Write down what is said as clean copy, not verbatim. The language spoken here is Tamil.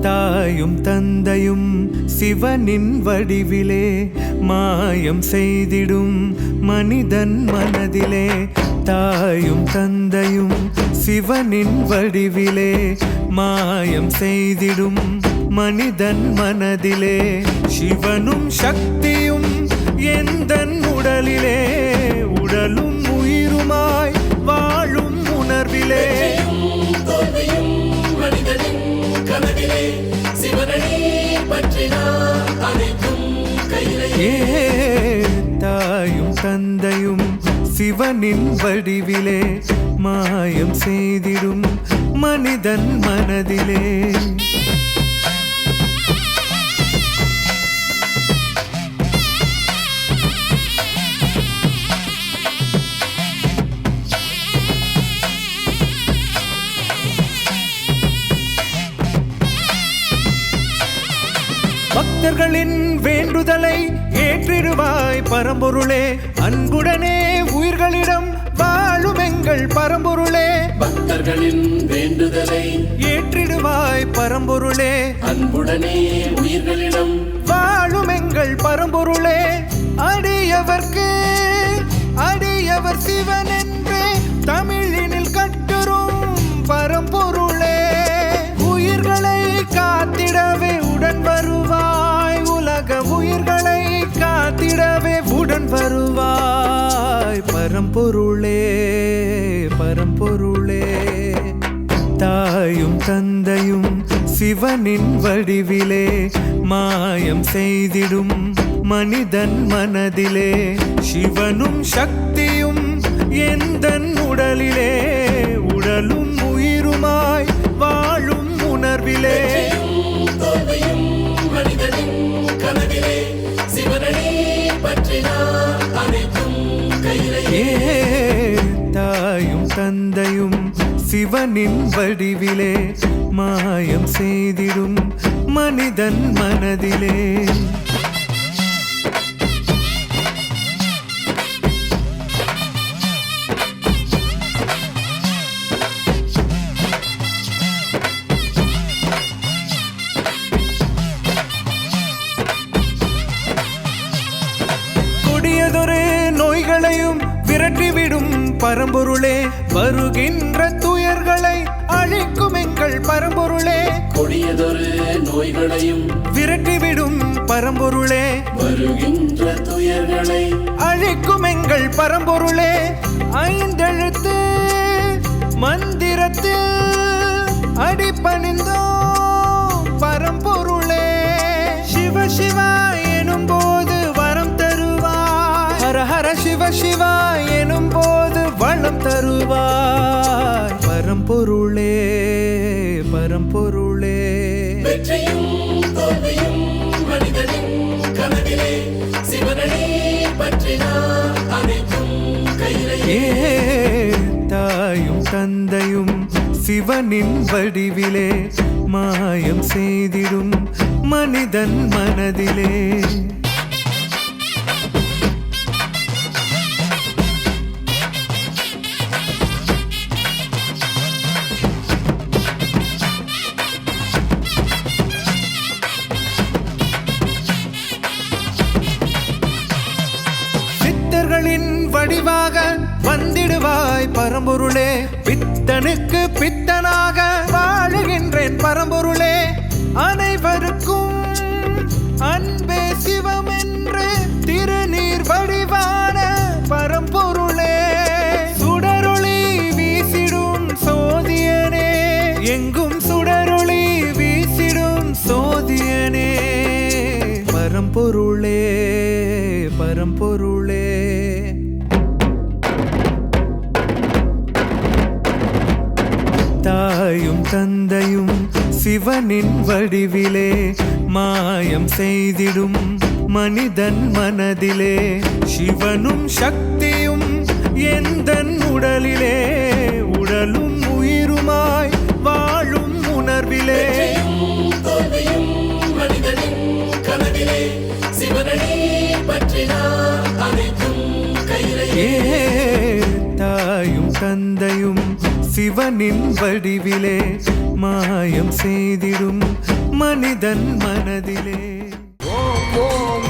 தாயும் தந்தையும் சிவனின் வடிவிலே மாயம் செய்திடும் மனிதன் மனதிலே. தாயும் தந்தையும் சிவனின் வடிவிலே மாயம் செய்திடும் மனிதன் மனதிலே. சிவனும் சக்தியும் எந்தன் உடலிலே உடலும் உயிருமாய் வாழும் உணர்விலே. தாயும் தந்தையும் சிவனின் வடிவிலே மாயம் செய்திடும் மனிதன் மனதிலே. பக்தர்களின் வேண்டுதலை ஏற்றிடுவாய் பரம்பொருளே. அன்புடனே உயிர்களிடம் வாழும் எங்கள் பரம்பொருளே. பக்தர்களின் வேண்டுதலை ஏற்றிடுவாய் பரம்பொருளே. அன்புடனே உயிர்களிடம் வாழும் எங்கள் பரம்பொருளே. அடியவர்க்கு அடியவர் சிவன் என்றே தமிழினில் கட்டுரும் பரம்பொருளே. உயிர்களை காத்திடவே உடன் வருவாய். உலக உயிர்களை காத்திடவே உடன் வருவாய் பரம்பொருளே பரம்பொருளே. தாயும் தந்தையும் சிவனின் வடிவிலே மாயம் செய்திடும் மனிதன் மனதிலே. சிவனும் சக்தியும் எந்தன் உடலிலே உடலும் உயிருமாய் வாழும் உணர்விலே. தாயும் தந்தையும் சிவனின் வடிவிலே மாயம் செய்திடும் மனிதன் மனதிலே. கொடியதொரு நோய்களையும் விரட்டிவிடும் பரம்பொருளே. வருகின்ற துயர்களை அழிக்கும் எங்கள் பரம்பொருளே. கொடியதொரு நோய்களையும் விரட்டிவிடும் பரம்பொருளே. வருகின்ற துயர்களை அழிக்கும் எங்கள் பரம்பொருளே. ஐந்தெழுத்து மந்திரத்தில் அடிபணிந்தோம் பரம்பொருளே. சிவ சிவா எனும் போது வரம் தருவாய். ஹர ஹர சிவ சிவா எனும் போது வளம் தருவாய் பரம்பொருளே பரம்பொருளே. வெற்றியும் தோல்வியும் மனிதனின் கனவிலே. சிவனே பற்றினார் அனைத்தும் கையிலே. தாயும் தந்தையும் சிவனின் வடிவிலே மாயம் செய்திடும் மனிதன் மனதிலே. சித்தர்களின் வடிவாக வந்திடுவாய் பரம்பொருளே. பித்தனுக்கு பித்தனாக வாழுகின்றேன் பரம்பொருளே. அனைவருக்கும் அன்பே சிவம் என்று திருநீர் வடிவான பரம்பொருளே. சுடரொளி வீசிடும் சோதியனே. எங்கும் சுடரொளி வீசிடும் சோதியனே பரம்பொருளே பரம்பொருளே. தாயும் தந்தையும் சிவனின் வடிவிலே மாயம் செய்திடும் மனிதன் மனதிலே. சிவனும் சக்தியும் எந்தன் உடலிலே உடலும் உயிருமாய் வாழும் உணர்விலே. தாயும் தந்தையும் சிவனின் வடிவிலே மாயம் செய்திடும் மனிதன் மனதிலே. ஓம் ஓம்